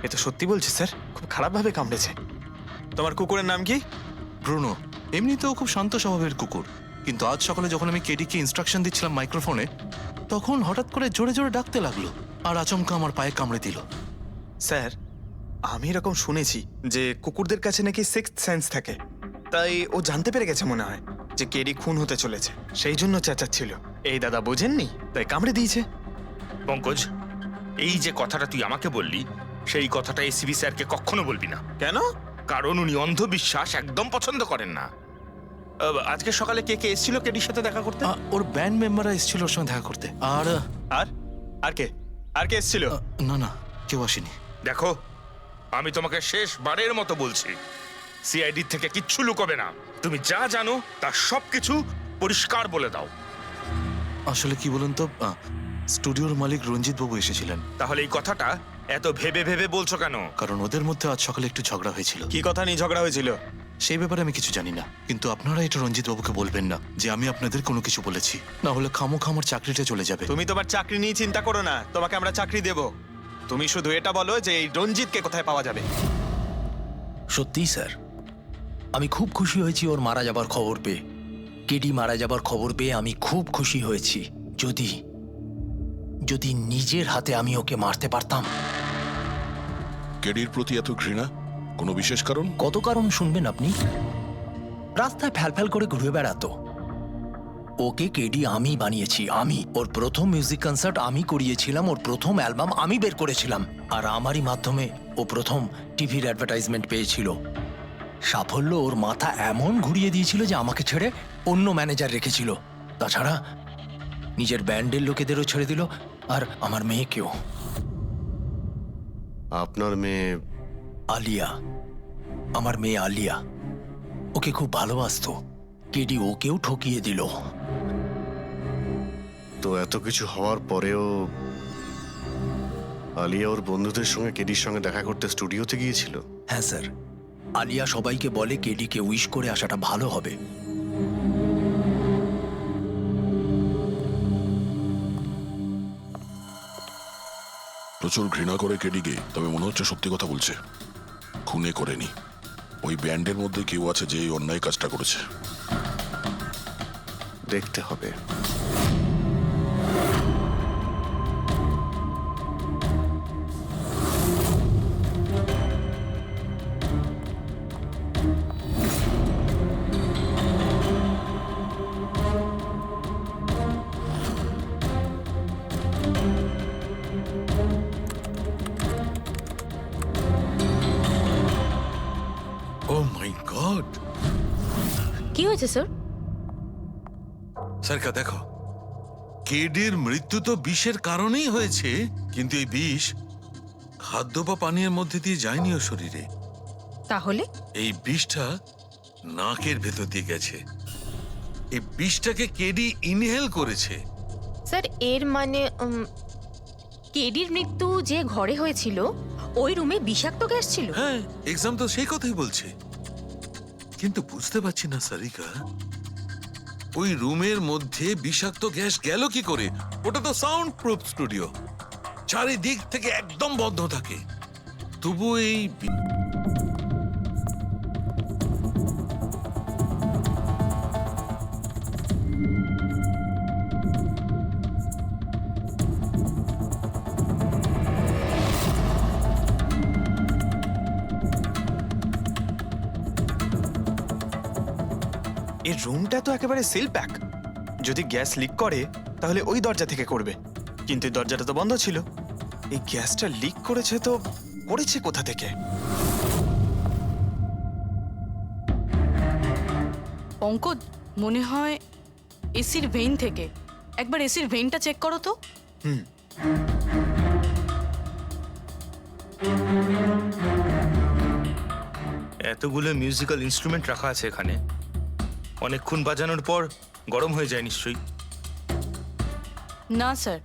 এ তো সত্যি বলছে স্যার, খুব খারাপ ভাবে কামড়েছে। তোমার কুকুরের নাম কি? ব্রুনো। এমনিতেও খুব শান্ত স্বভাবের কুকুর, কিন্তু আজ সকালে যখন আমি কেডিকে ইনস্ট্রাকশন দিচ্ছিলাম মাইক্রোফোনে, তখন হঠাৎ করে জোরে জোরে ডাকতে লাগলো আর আচমকা আমার পায়ে কামড়ে দিল। স্যার, আমি এরকম শুনেছি যে কুকুরদের কাছে নাকি সিক্সথ সেন্স থাকে, তাই ও জানতে পেরে গেছে মনে হয় যে কেডি খুন হতে চলেছে, সেই জন্য চেঁচাচ্ছিল। এই দাদা বোঝেননি, তাই কামড়ে দিয়েছে। পঙ্কজ, এই যে কথাটা তুই আমাকে বললি, সেই কথাটা এসিবি স্যারকে কখনো বলবি না। কেন? কারণ উনি অন্ধবিশ্বাস একদম পছন্দ করেন না। আজকে সকালে কে কে এসেছিল কেডির সাথে দেখা করতে? ওর ব্যান্ড মেম্বাররা এসেছিল ওর সঙ্গে দেখা করতে। আর আর কে এসেছিল? না, কেউ আসেনি। দেখো, আমি তোমাকে শেষবারের মতো বলছি, সিআইডি থেকে কিচ্ছু লুকোবে না। তুমি যা জানো তার সবকিছু পরিষ্কার বলে দাও। আসলে কি বলুন তো, স্টুডিওর মালিক রঞ্জিত বাবু এসেছিলেন। তাহলে এই কথাটা এত ভেবে ভেবে বলছো কেন? কারণ ওদের মধ্যে আজ সকালে একটু ঝগড়া হয়েছিল। কি কথা নিয়ে ঝগড়া হয়েছিল? সেই ব্যাপারে আমি কিছু জানি না, কিন্তু আপনারা এটা রঞ্জিত বাবুকে বলবেন না যে আমি আপনাদের কোনো কিছু বলেছি, না হলে খামোখা আমার চাকরিটা চলে যাবে। তুমি তোমার চাকরি নিয়ে চিন্তা করো না, তোমাকে আমরা চাকরি দেব। তুমি শুধু এটা বলো যে এই রঞ্জিতকে কোথায় পাওয়া যাবে। সত্যি স্যার, আমি খুব খুশি হয়েছি ওর মারা যাবার খবর পেয়ে। কেডি মারা যাবার খবর পেয়ে আমি খুব খুশি হয়েছি। যদি নিজের হাতে আমি ওকে মারতে পারতাম। কেডির প্রতি এত ঘৃণা, কোনো বিশেষ কারণ? কত কারণ শুনবেন আপনি? রাস্তায় ফ্যালফ্যাল করে ঘুরে বেড়াতো, ওকে কেডি আমি বানিয়েছি, আমি। ওর প্রথম মিউজিক কনসার্ট আমি করিয়েছিলাম, ওর প্রথম অ্যালবাম আমি বের করেছিলাম, আর আমারই মাধ্যমে ও প্রথম টিভির অ্যাডভার্টাইজমেন্ট পেয়েছিল। সাফল্য ওর মাথা এমন ঘুরিয়ে দিয়েছিল যে আমাকে ছেড়ে অন্য ম্যানেজার রেখেছিল। তাছাড়া নিজের ব্যান্ডের লোকেদেরও ছেড়ে দিল, আর আমার মেয়েকেও। আপনার মেয়ে? আলিয়া, আমার মেয়ে আলিয়া। ওকে খুব ভালোবাসতো, কেডি ওকেও ঠকিয়ে দিল। তো এত কিছু হওয়ার পরেও আলিয়া ওর বন্ধুদের সঙ্গে কেডির সঙ্গে দেখা করতে স্টুডিওতে গিয়েছিল? হ্যাঁ স্যার, আলিয়া সবাইকে বলে কেডিকে উইশ করে আসাটা ভালো হবে। প্রচুর ঘৃণা করে কেডিকে, তবে মনে হচ্ছে সত্যি কথা বলছে। খুনে করেনি, ওই ব্যান্ডের মধ্যে কেউ আছে যে এই অন্যায় কাজটা করেছে। দেখতে হবে। ও মাই গড! কি হয়েছে স্যার? সরকার দেখো, কেডির মৃত্যু তো বিষের কারণেই হয়েছে, কিন্তু এই বিষ খাদ্য বা পানীয়ের মধ্যে দিয়ে যায়নি ওর শরীরে। তাহলে এই বিষটা নাকের ভেতর দিয়ে গেছে। এই বিষটাকে কেডি ইনহেল করেছে। স্যার এর মানে কেডির মৃত্যু যে ঘরে হয়েছিল ওই রুমে বিষাক্ত গ্যাস ছিল? হ্যাঁ, এক্সাম তো সেই কথাই বলছে, কিন্তু বুঝতে পারছি না সারিকা, ওই রুমের মধ্যে বিষাক্ত গ্যাস গেল কি করে? ওটা তো সাউন্ড প্রুফ স্টুডিও, চারিদিক থেকে একদম বন্ধ থাকে, তবু এই এই রুমটা তো একেবারে সিল প্যাক। যদি গ্যাস লিক করে তাহলে ওই দরজা থেকে করবে, কিন্তু এই দরজাটা তো বন্ধ ছিল। এই গ্যাসটা লিক করেছে তো করেছে কোথা থেকে? পঙ্কজ, মনে হয় এসির ভেইন থেকে। একবার এসির ভেইনটা চেক করো তো। এতগুলো মিউজিক্যাল ইনস্ট্রুমেন্ট রাখা আছে এখানে, অনেকক্ষণ বাজানোর পর গরম হয়ে যায় নিশ্চয়ই। না স্যার,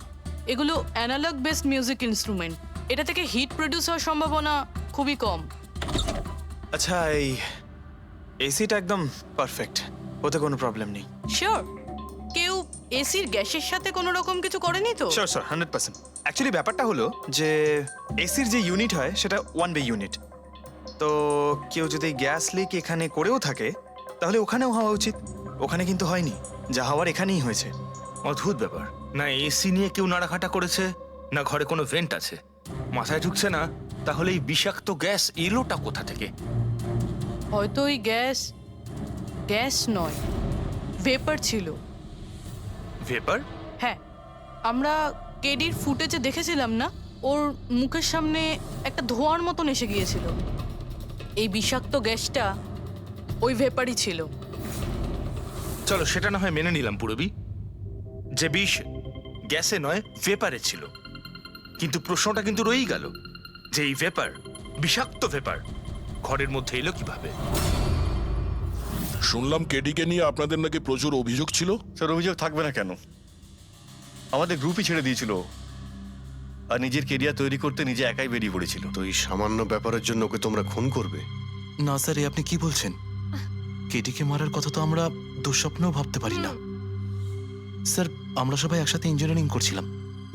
এগুলো অ্যানালগ বেসড মিউজিক ইনস্ট্রুমেন্ট। এটা থেকে হিট প্রডিউস হওয়ার সম্ভাবনা খুবই কম। আচ্ছা, এই এসিটা একদম পারফেক্ট, ওতে কোনো প্রবলেম নেই? শিওর? কেউ এসির গ্যাসের সাথে কোনো রকম কিছু করেনি তো? Sure sir, 100%। অ্যাকচুয়ালি ব্যাপারটা হলো যে এসির যে ইউনিট হয় সেটা ওয়ান ওয়ে ইউনিট। তো কেউ যদি গ্যাস লিক এখানে করেও থাকে তাহলে ওখানেও হওয়া উচিত। ওখানে কিন্তু হয়নি, যা হওয়ার এখানেই হয়েছে। অদ্ভুত ব্যাপার, না এসি নিয়ে কেউ নাড়াঘাটা করেছে, না ঘরে কোনো ভেন্ট আছে, মাথায় ঢুকছে না। তাহলে এই বিষাক্ত গ্যাস এলোটা কোথা থেকে? হয়তো ওই গ্যাস নয়, ভেপার ছিল। ভেপার? হ্যাঁ, আমরা কেডির ফুটেজে দেখেছিলাম না, ওর মুখের সামনে একটা ধোঁয়ার মতন এসে গিয়েছিল। এই বিষাক্ত গ্যাসটা ওই ভেপারই ছিল। চলো সেটা না হয় মেনে নিলাম পুরবি, যে বিষ গ্যাসে নয় ভেপারে ছিল, কিন্তু প্রশ্নটা কিন্তু রয়েই গেল যে এই ভেপার, বিষাক্ত ভেপার ঘরের মধ্যে এলো কিভাবে? শুনলাম কেডিকে নিয়ে আপনাদের নাকি প্রচুর অভিযোগ ছিল। স্যার, অভিযোগ থাকবে না কেন? আমাদের গ্রুপই ছেড়ে দিয়েছিল, আর নিজের কেরিয়ার তৈরি করতে নিজে একাই বেরিয়ে পড়েছিল। তো এই সামান্য ব্যাপারের জন্য ওকে তোমরা খুন করবে? না স্যার, আপনি কি বলছেন? কেডিকে মারার কথা তো আমরা দুঃস্বপ্নেও ভাবতে পারি না। স্যার, আমরা সবাই একসাথে ইঞ্জিনিয়ারিং করছিলাম।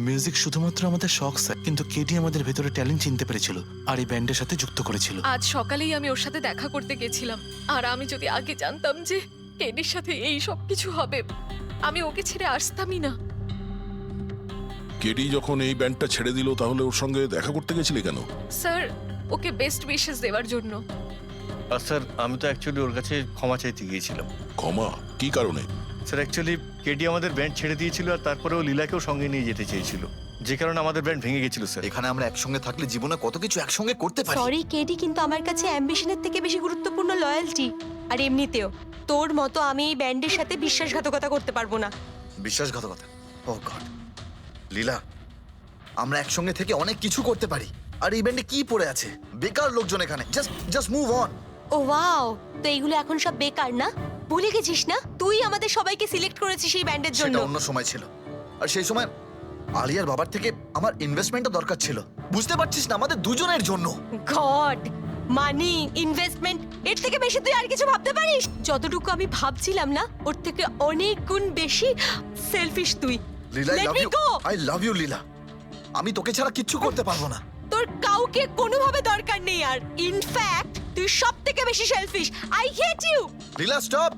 মিউজিক শুধুমাত্র আমাদের শখ স্যার, কিন্তু কেডি আমাদের ভেতরে ট্যালেন্ট চিনতে পেরেছিল আর এই ব্যান্ডের সাথে যুক্ত করেছিল। আজ সকালেই আমি ওর সাথে দেখা করতে গেছিলাম, আর আমি যদি আগে জানতাম যে কেডির সাথে এই সব কিছু হবে, আমি ওকে ছেড়ে আসতামই না। কেডি যখন এই ব্যান্ডটা ছেড়ে দিল তাহলে ওর সঙ্গে দেখা করতে গেছিলে কেন? স্যার, ওকে বেস্ট উইশেস দেওয়ার জন্য। আর স্যার, আমি তো অ্যাকচুয়ালি ওর কাছে ক্ষমা চাইতে গিয়েছিলাম। ক্ষমা? কি কারণে? স্যার অ্যাকচুয়ালি কেডি আমাদের ব্যান্ড ছেড়ে দিয়েছিল আর তারপরে ও লীলাকেও সঙ্গে নিয়ে যেতে চেয়েছিল, যে কারণে আমাদের ব্যান্ড ভেঙে গেছিল স্যার। এখানে আমরা একসঙ্গে থাকলে জীবনে কত কিছু একসঙ্গে করতে পারি। সরি কেডি, কিন্তু আমার কাছে অ্যাম্বিশনের থেকে বেশি গুরুত্বপূর্ণ লয়্যালটি। আর এমনিতেও তোর মতো আমি এই ব্যান্ডের সাথে বিশ্বাসঘাতকতা করতে পারবো না। বিশ্বাসঘাতকতা? ও গড লীলা, আমরা একসঙ্গে থেকে অনেক কিছু করতে পারি। আর এই ব্যান্ডে কি পড়ে আছে? বেকার লোকজন এখানে। Just move on. ও ওয়াও, তো এইগুলো এখন সব বেকার না? ভুলে গেছিস না তুই আমাদের সবাইকে সিলেক্ট করেছিস এই ব্যান্ডের জন্য? সেটা অন্য সময় ছিল। আর সেই সময় আলিয়ার বাবার থেকে আমার ইনভেস্টমেন্টটা দরকার ছিল। বুঝতে পারছিস না, আমাদের দুজনের জন্য। গড, মানি, ইনভেস্টমেন্ট, এর থেকে বেশি তুই আর কিছু ভাবতে পারিস? যতটুকু আমি ভাবছিলাম না, ওর থেকে অনেক গুণ বেশি সেলফিশ তুই। Leela, Let me go! I love you Leela. আমি তোকে ছাড়া কিচ্ছু করতে পারবো না। তোর কাউকে কোনোভাবে দরকার নেই আর। ইনফ্যাক্ট তুই সব থেকে বেশি selfish. I hate you. Leela stop.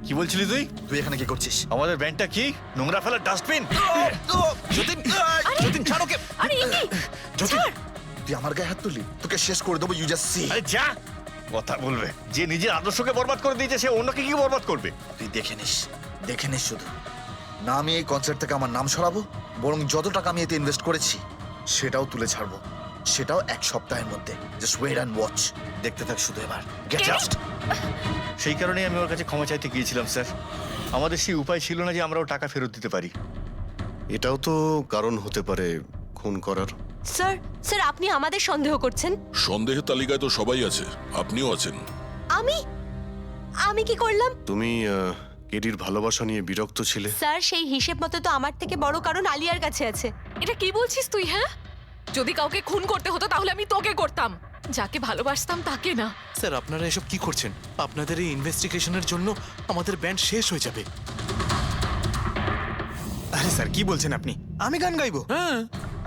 কি বলছিলি তুই? তুই এখানে কি করছিস? আমাদের ব্যান্ডটা কি নোংরা ফেলার ডাস্টবিন? যতীন, যতীন ছাড় ওকে। আরে এ কি? যতীন, তুই আমার গায়ে হাত তুললি, তোকে শেষ করে দেবো। You just see. আরে যা, কথা বলবে। যে নিজের আদর্শকে বরবাদ করে দিয়েছে সে অন্যকে কি বরবাদ করবে? তুই দেখে নিস শুধু। না আমি এই কনসার্ট থেকে আমার নাম সরাবো, বরং যত টাকা আমি এতে ইনভেস্ট করেছি সেটাও তুলে ছাড়বো। সেটাও 1 সপ্তাহের মধ্যে। Just wait and watch. দেখতে থাক শুধু এবার। Get out. সেই কারণেই আমি ওর কাছে ক্ষমা চাইতে গিয়েছিলাম স্যার। আমাদের সেই উপায় ছিল না যে আমরা ও টাকা ফেরত দিতে পারি। এটাও তো কারণ হতে পারে খুন করার। স্যার আপনি আমাদের সন্দেহ করছেন? সন্দেহের তালিকায় তো সবাই আছে, আপনিও আছেন। আমি কি করলাম? তুমি কেডির ভালোবাসা নিয়ে বিরক্ত ছিলে। স্যার সেই হিসেব মতো তো আমার থেকে বড় কারণ আলিয়ার কাছে আছে। এটা কি বলছিস তুই? হ্যাঁ, যদি কাউকে খুন করতে হতো তাহলে আমি তোকে করতাম, যাকে ভালোবাসতাম তাকে না। স্যার আপনারা এসব কি করছেন? আপনাদের এই ইনভেস্টিগেশনের জন্য আমাদের ব্যান্ড শেষ হয়ে যাবে। আরে স্যার কি বলছেন আপনি? আমি গান গাইবো? হ্যাঁ,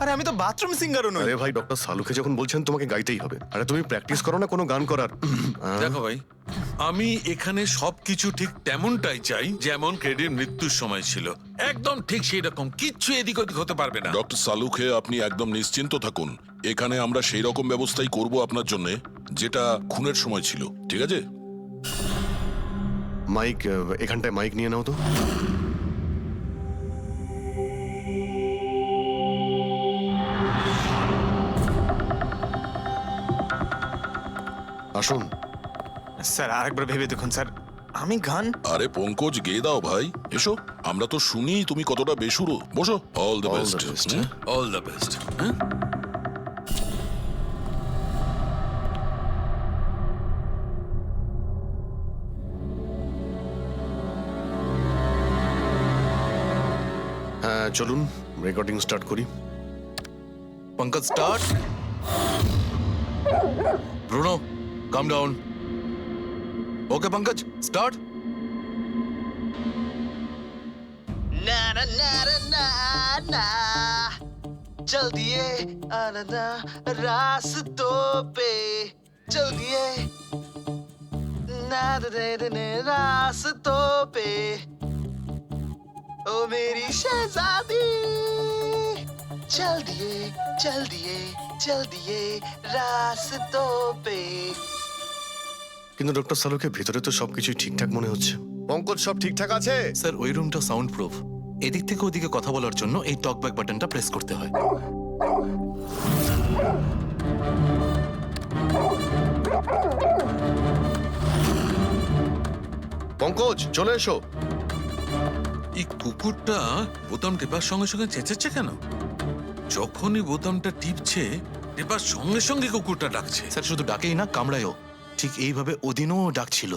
আরে আমি তো বাথরুম সিঙ্গারও নই। আরে ভাই, ডক্টর সালুকে যখন বলছেন তোমাকে গাইতেই হবে, আরে তুমি প্র্যাকটিস করো না কোনো গান করার। দেখো ভাই, আমি এখানে সবকিছু ঠিক তেমনটাই চাই যেমন ক্রেডির মৃত্যুর সময় ছিল। একদম ঠিক সেই রকম, কিচ্ছু এদিক ওদিক হতে পারবে না। ডক্টর সালুকে আপনি একদম নিশ্চিন্ত থাকুন। এখানে আমরা সেই রকম ব্যবস্থাই করব আপনার জন্য যেটা খুনের সময় ছিল, ঠিক আছে? মাইক, এখানটায় মাইক নিয়ে নাও তো। আসুন স্যার আরেকবার ভেবে দেখুন স্যার, আমি গান। আরে পঙ্কজ, গেয়ে দাও ভাই, এসো। আমরা তো শুনি তুমি কতটা বেসুরো। বসো। All the best. All the best. হ্যাঁ চলুন রেকর্ডিং স্টার্ট করি। পঙ্কজ স্টার্ট। ব্রুনো কাম ডাউন। ওকে পঙ্কজ স্টার্ট। না না না না না चल दिए आना रास्तों पे चल दिए ना रे रास्तों पे ओ मेरी शहजादी चल दिए रास्तों पे। কিন্তু ডক্টর সালুকে ভিতরে তো সবকিছু ঠিকঠাক মনে হচ্ছে। পঙ্কজ সব ঠিকঠাক আছে? স্যার ওই রুমটা সাউন্ড প্রুফ। এদিক থেকে ওদিকে কথা বলার জন্য এই টক ব্যাক বাটনটা প্রেস করতে হয়। পঙ্কজ চলে এসো। এই কুকুরটা বোতাম টেপার সঙ্গে সঙ্গে চেঁচাচ্ছে কেন? যখনই বোতামটা টিপছে টেপার সঙ্গে সঙ্গে কুকুরটা ডাকছে। স্যার শুধু ডাকেই না, কামড়ায়ও। ঠিক এইভাবে ওদিনও ডাকছিল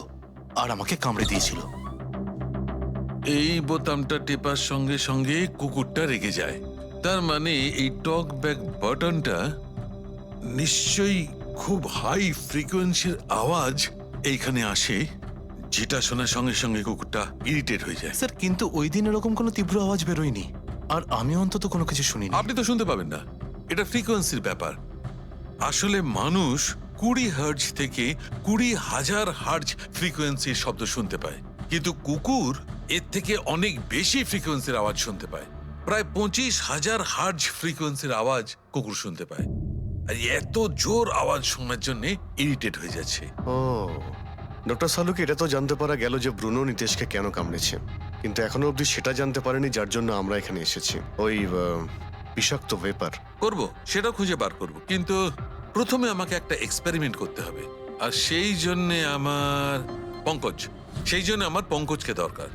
আর আমাকে কামড়ে দিয়েছিল। এই বোতামটা টেপার সঙ্গে সঙ্গে কুকুরটা রেগে যায়। তার মানে এই টক ব্যাক বাটনটা নিশ্চয়ই খুব হাই ফ্রিকোয়েন্সির আওয়াজ এইখানে আসে, যেটা শোনার সঙ্গে সঙ্গে কুকুরটা ইরিটেট হয়ে যায়। স্যার কিন্তু ওই দিন এরকম কোনো তীব্র আওয়াজ বেরোয়নি, আর আমি অন্তত কোনো কিছু শুনিনি। আপনি তো শুনতে পাবেন না, এটা ফ্রিকোয়েন্সির ব্যাপার। আসলে মানুষ 20 হার্জ থেকে 20,000 হার্জ ফ্রিকোয়েন্সির শব্দ শুনতে পায়, কিন্তু কুকুর এর থেকে অনেক বেশি ফ্রিকোয়েন্সির আওয়াজ শুনতে পায়। প্রায় 25,000 হার্জ ফ্রিকোয়েন্সির আওয়াজ কুকুর শুনতে পায়। আর এত জোর আওয়াজ শোনার জন্য ইরিটেট হয়ে যাচ্ছে। ও ডক্টর সালুকে এটা তো জানতে পারা গেল যে ব্রুনো নিতেশকে কেন কামড়েছে, কিন্তু এখনো অবধি সেটা জানতে পারেনি যার জন্য আমরা এখানে এসেছি, ওই বিষাক্ত ভেপার। করব, সেটা খুঁজে বার করব, কিন্তু প্রথমে আমাকে একটা এক্সপেরিমেন্ট করতে হবে, আর সেই জন্য আমার পঙ্কজকে দরকার।